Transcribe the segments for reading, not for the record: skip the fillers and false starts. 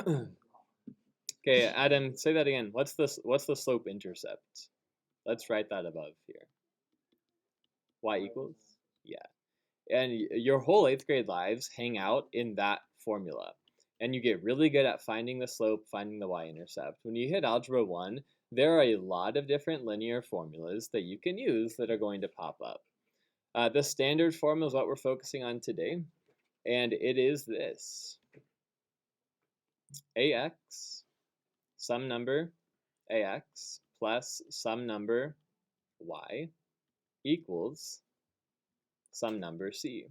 Okay, Adam, say that again. What's the slope intercept? Let's write that above here. Y equals? Yeah. And your whole 8th grade lives hang out in that formula. And you get really good at finding the slope, finding the y-intercept. When you hit Algebra 1, there are a lot of different linear formulas that you can use that are going to pop up. The standard form is what we're focusing on today, and it is this. Ax, some number ax, plus some number y equals some number c.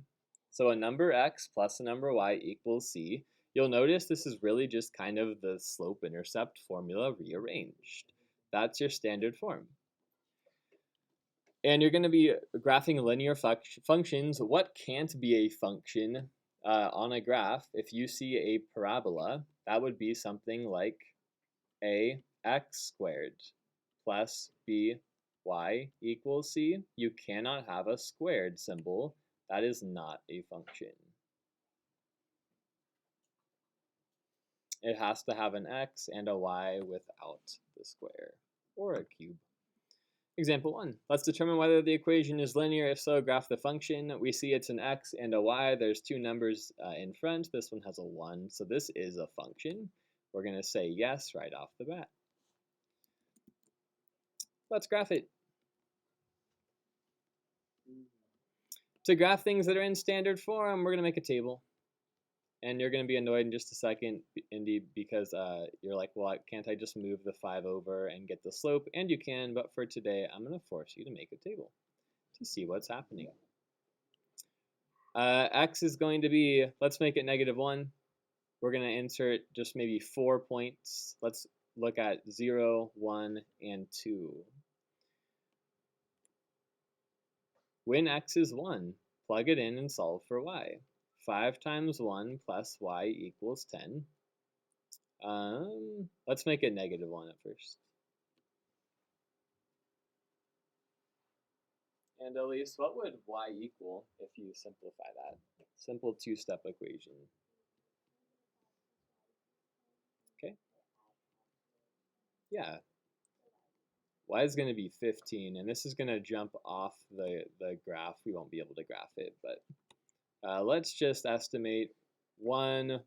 So a number x plus a number y equals c. You'll notice this is really just kind of the slope-intercept formula rearranged. That's your standard form. And you're going to be graphing linear functions. What can't be a function on a graph? If you see a parabola, that would be something like ax squared plus by equals c. You cannot have a squared symbol. That is not a function. It has to have an x and a y without the square, or a cube. Example 1. Let's determine whether the equation is linear. If so, graph the function. We see it's an x and a y. There's two numbers in front. This one has a 1, so this is a function. We're going to say yes right off the bat. Let's graph it. To graph things that are in standard form, we're going to make a table. And you're going to be annoyed in just a second, indeed, because you're like, well, can't I just move the 5 over and get the slope? And you can, but for today, I'm going to force you to make a table to see what's happening. X is going to be, let's make it -1. We're going to insert just maybe 4 points. Let's look at 0, 1, and 2. When x is 1, plug it in and solve for y. 5 times 1 plus y equals 10. Let's make it -1 at first. And Elise, what would y equal if you simplify that? Simple two-step equation. Okay. Yeah. Y is going to be 15, and this is going to jump off the graph. We won't be able to graph it, but let's just estimate 1,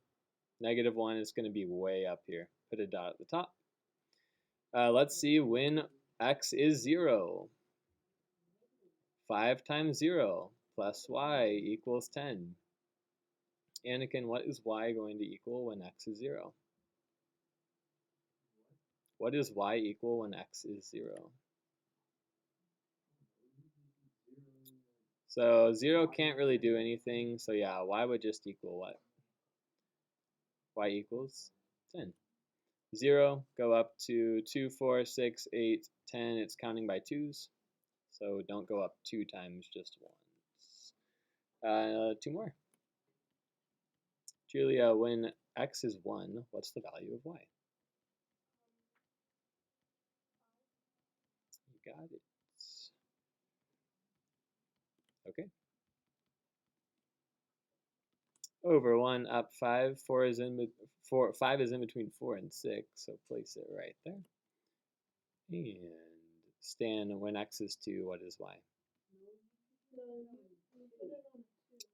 -1 is going to be way up here. Put a dot at the top. Let's see when x is 0. 5 times 0 plus y equals 10. Anakin, what is y going to equal when x is 0? What is y equal when x is 0? So 0 can't really do anything, so yeah, y would just equal what? Y equals 10. 0, go up to 2, 4, 6, 8, 10. It's counting by 2s, so don't go up 2 times, just once. 2 more. Julia, when x is 1, what's the value of y? You got it. Okay. Over 1, up 5. 5 is in between 4 and 6, so place it right there. And Stan, when x is 2, what is y?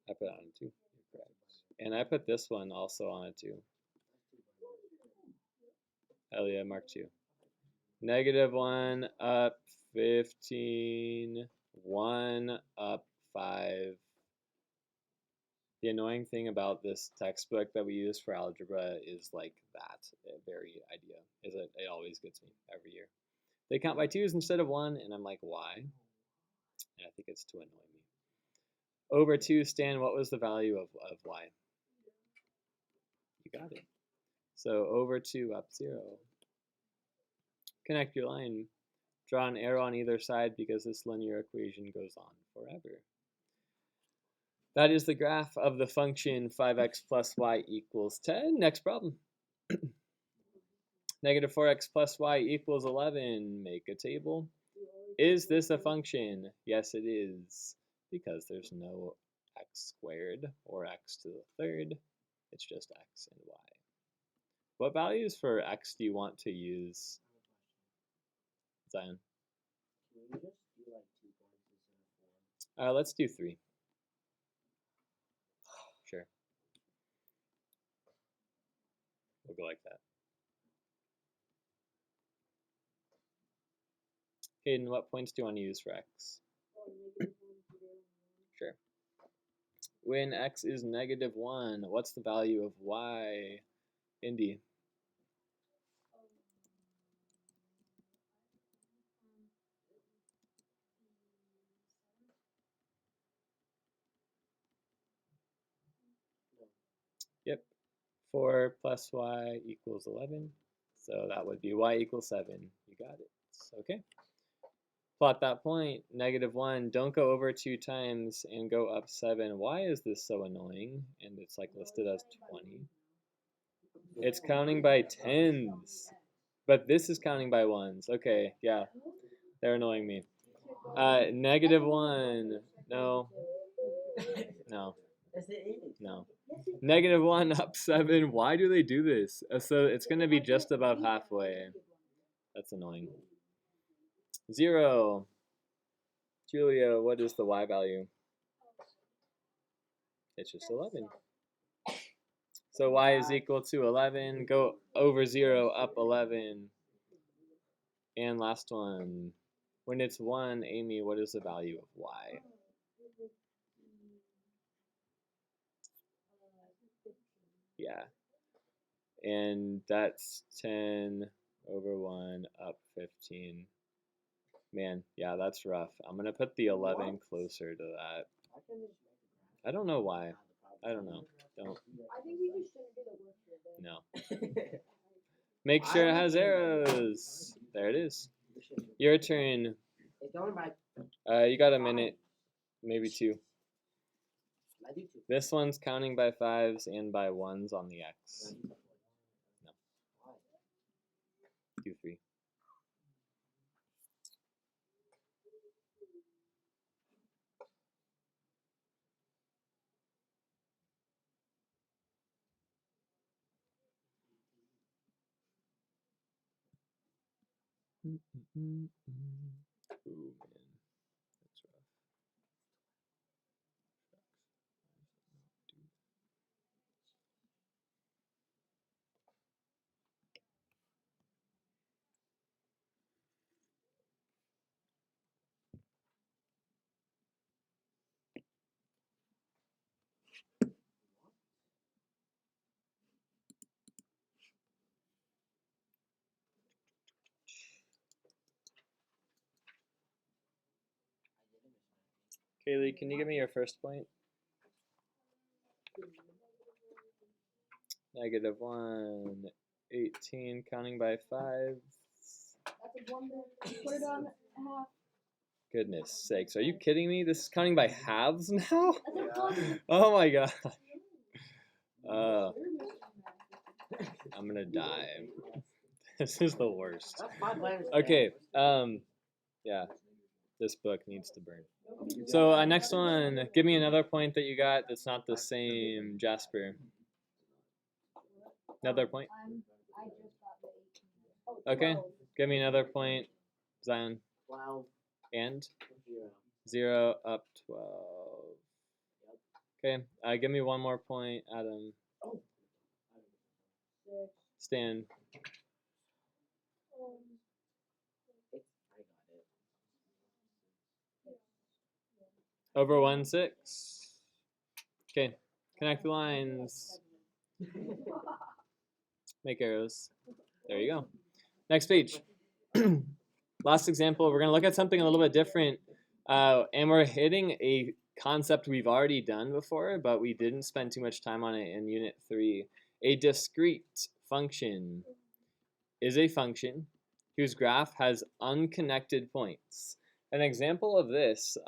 I put it on a 2. You're correct. And I put this one also on a 2. Elia, mark 2. -1, up 15, 1, up 5. The annoying thing about this textbook that we use for algebra is like that very idea, is it always gets me every year. They count by 2s instead of 1, and I'm like, why? And I think it's to annoy me. Over 2, Stan, what was the value of y? You got it. So over 2, up 0. Connect your line. Draw an arrow on either side because this linear equation goes on forever. That is the graph of the function 5x plus y equals 10. Next problem. -4x plus y equals 11. Make a table. Is this a function? Yes, it is, because there's no x squared or x to the third. It's just x and y. What values for x do you want to use, Zion? Can we just do like 2 points instead of 4? Let's do 3. Sure. We'll go like that. Hayden, what points do you want to use for x? Sure. When x is -1, what's the value of y? Indy. Yep. 4 plus y equals 11. So that would be y equals 7. You got it. Okay. Plot that point, -1. Don't go over 2 times and go up 7. Why is this so annoying? And it's like listed as 20. It's counting by tens. But this is counting by ones. Okay, yeah. They're annoying me. -1. No. No. No. -1 up 7. Why do they do this? So it's going to be just about halfway. That's annoying. 0. Julia, what is the y value? It's just 11. So y is equal to 11. Go over 0, up 11. And last one. When it's 1, Amy, what is the value of y? Yeah. And that's 10 over 1, up 15. Man, yeah, that's rough. I'm going to put the 11 closer to that. I don't know why. I don't know. Don't. I think we just shouldn't do the work. No. Make sure it has arrows. There it is. Your turn. It's going by. You got a minute, maybe 2. I do 2. This one's counting by 5s and by 1s on the x. No. Do 3. Ooh, man. That's rough. Kaylee, can you give me your first point? -1, 18, counting by 5s. That's a 1 put it on half. Goodness sakes, are you kidding me? This is counting by halves now? That's a 1. Oh my god. I'm gonna die. This is the worst. Okay, yeah, this book needs to burn. So next one, give me another point that you got that's not the same, Jasper. Another point? I just got the 18. Okay, give me another point, Zion. 12. And 0. 0 up 12. Okay, give me one more point, Adam. Stan. Over 1, 6. Okay, connect the lines. Make arrows. There you go. Next page. Last example, we're going to look at something a little bit different. And we're hitting a concept we've already done before, but we didn't spend too much time on it in Unit 3. A discrete function is a function whose graph has unconnected points. An example of this,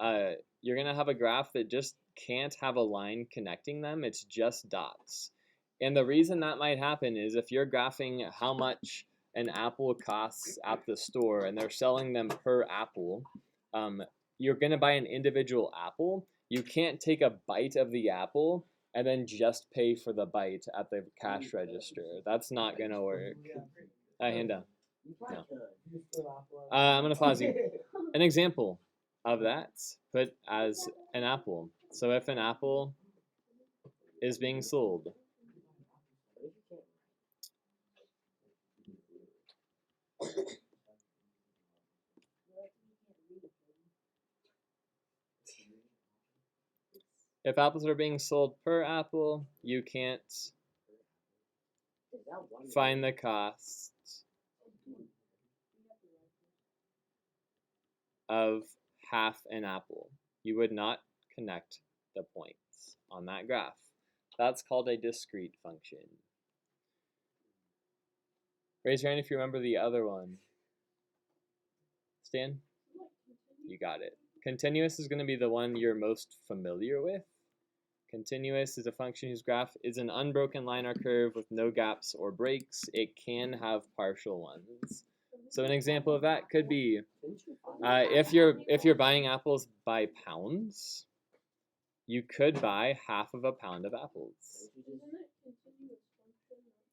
you're going to have a graph that just can't have a line connecting them. It's just dots. And the reason that might happen is if you're graphing how much an apple costs at the store and they're selling them per apple, you're going to buy an individual apple. You can't take a bite of the apple and then just pay for the bite at the cash register. That's not gonna work. Hand down. No. I'm gonna pause you. An example of that, put as an apple. So if an apple is being sold, if apples are being sold per apple, you can't find the cost of half an apple. You would not connect the points on that graph. That's called a discrete function. Raise your hand if you remember the other one. Stan? You got it. Continuous is going to be the one you're most familiar with. Continuous is a function whose graph is an unbroken line or curve with no gaps or breaks. It can have partial ones. So an example of that could be if you're buying apples by pounds, you could buy half of a pound of apples.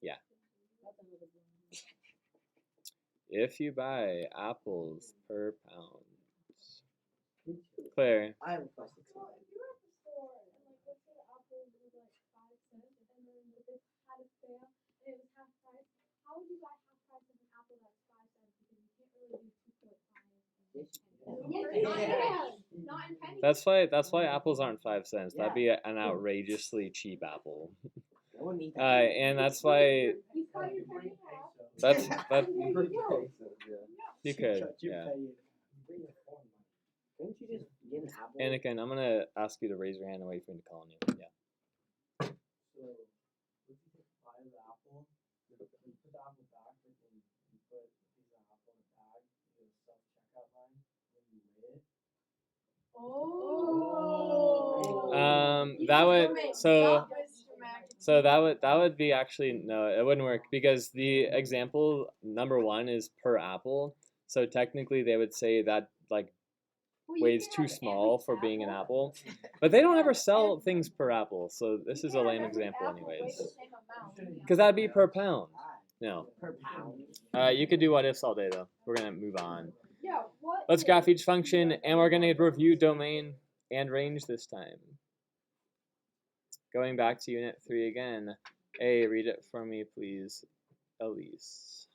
Yeah. If you buy apples per pound. Claire. I have a question. Well, if you were at the store and like let's say the apple was like 5 cents and then if it had a sale and it was half price, how would you buy half price of an apple that's 5 cents because you can't really do 2.5. Not in pennies. That's why apples aren't 5 cents. That'd be an outrageously cheap apple. And that's why that's that you could, yeah. Couldn't you just get an apple? Anakin, I'm gonna ask you to raise your hand and wait for me to call on you. Yeah. So, if you just buy the apple, you put the apple back, but then you put a piece of apple in the bag, you do a self-checkout line, then you weigh it. That would be actually no, it wouldn't work because the example number 1 is per apple. So technically they would say that like weighs too small for being an apple, but they don't ever sell things per apple, so this is a lame example anyways, because that'd be per pound. No, Per pound. you could do what ifs all day though. We're gonna move on. Let's graph each function, and we're gonna review domain and range this time. Going back to unit 3 again. A, read it for me please, Elise.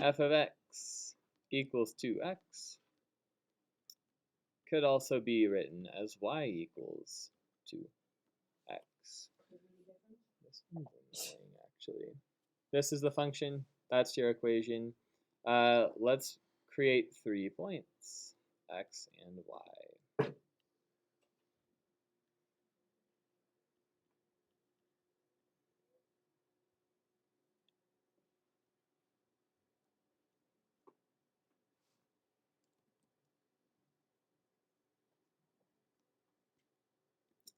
F of x equals 2x could also be written as y equals 2x. This is annoying, actually. This is the function. That's your equation. Let's create 3 points, x and y.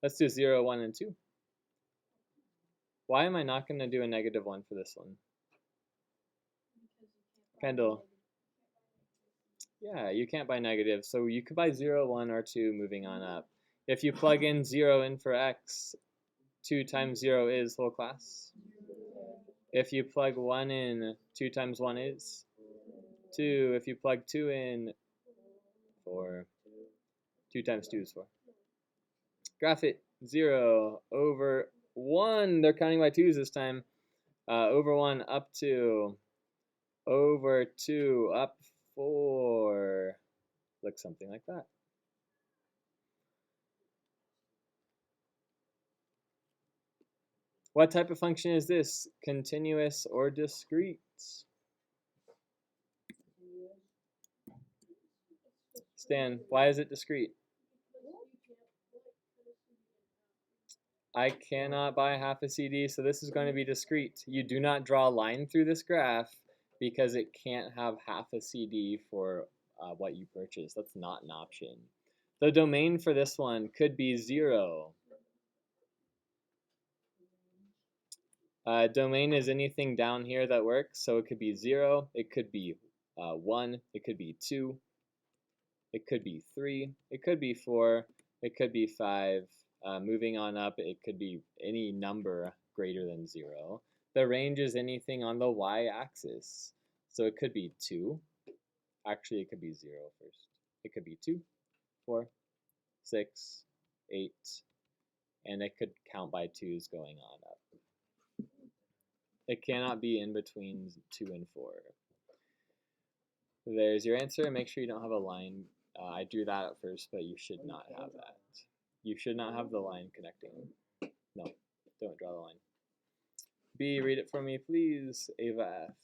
Let's do 0, 1, and 2. Why am I not going to do a -1 for this one? Kendall. Yeah, you can't buy negative, so you could buy 0, 1, or 2 moving on up. If you plug in 0 in for x, 2 times 0 is whole class. If you plug 1 in, 2 times 1 is 2. If you plug 2 in, 4. 2 times 2 is 4. Graph it. 0 over 1. They're counting by 2's this time. Over 1 up 2. Over 2 up 4. Looks something like that. What type of function is this? Continuous or discrete? Stan, why is it discrete? I cannot buy half a CD, so this is going to be discrete. You do not draw a line through this graph because it can't have half a CD for what you purchase. That's not an option. The domain for this one could be 0. Domain is anything down here that works, so it could be 0, it could be 1, it could be 2, it could be 3, it could be 4, it could be 5. Moving on up, it could be any number greater than 0. The range is anything on the y-axis, so it could be 2. Actually, it could be 0 first. It could be 2, 4, 6, 8, and it could count by 2's going on up. It cannot be in between 2 and 4. There's your answer. Make sure you don't have a line. I drew that at first, but you should not have that. You should not have the line connecting. No, don't draw the line. B, read it for me, please. Ava F.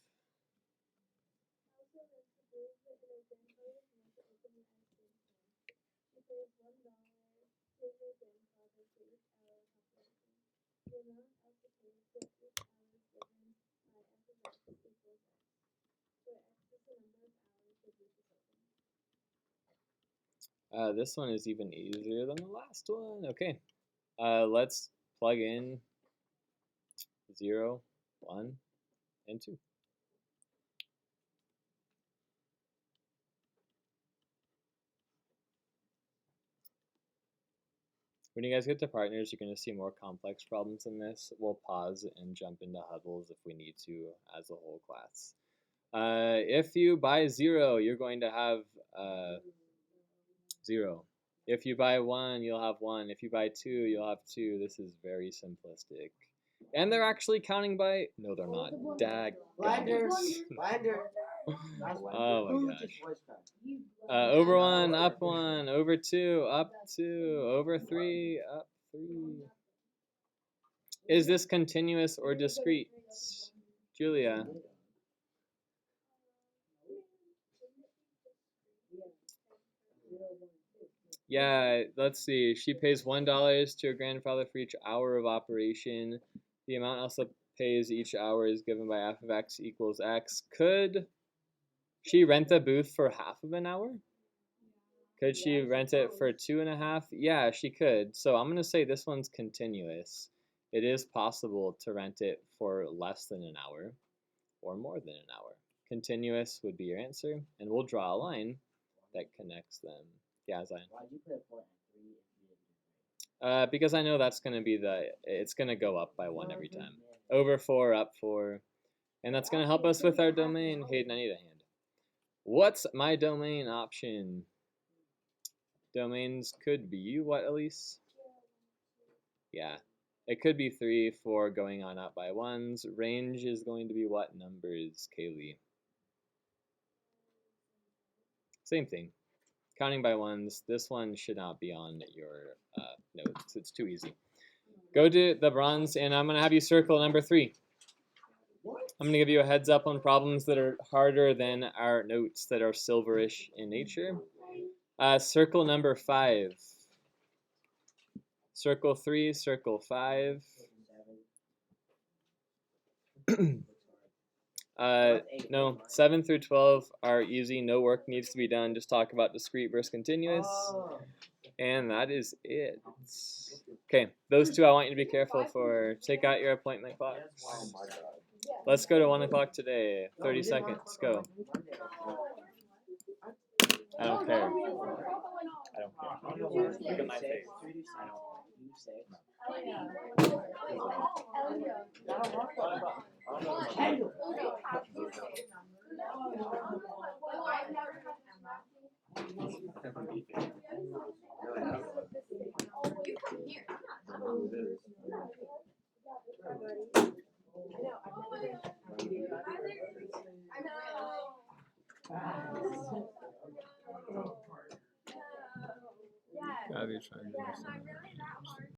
This one is even easier than the last one. Okay, let's plug in 0, 1, and 2. When you guys get to partners, you're going to see more complex problems than this. We'll pause and jump into huddles if we need to as a whole class. If you buy 0, you're going to have 0. If you buy 1, you'll have 1. If you buy 2, you'll have 2. This is very simplistic. And they're actually counting by... No, they're not. Dag. Blinders. Oh my gosh. Over 1, up 1. Over 2, up 2. Over 3, up 3. Is this continuous or discrete? Julia. Yeah, let's see. She pays $1 to her grandfather for each hour of operation. The amount Elsa pays each hour is given by f of x equals x. Could she rent the booth for half of an hour? Could she rent it for 2.5? Yeah, she could. So I'm going to say this one's continuous. It is possible to rent it for less than an hour or more than an hour. Continuous would be your answer, and we'll draw a line that connects them. Yeah, Zion. Why'd you put a point at 3 if you didn't do 3? Because I know that's going to be it's going to go up by 1 every time. Over 4, up 4. And that's going to help us with our domain. Hayden, I need a hand. What's my domain option? Domains could be what, Elise? Yeah. It could be 3, 4 going on up by 1s. Range is going to be what numbers, Kaylee? Same thing. Counting by 1s. This one should not be on your notes. It's too easy. Go to the bronze, and I'm going to have you circle number 3. I'm going to give you a heads up on problems that are harder than our notes that are silverish in nature. Circle number 5. Circle 3, circle 5. No, 7 through 12 are easy. No work needs to be done. Just talk about discrete versus continuous. And that is it. Okay, those 2 I want you to be careful for. Take out your appointment clocks. Let's go to 1 o'clock today. 30 seconds. Go. I don't care. I don't care. Look at my face. I don't Gotta be trying to do something.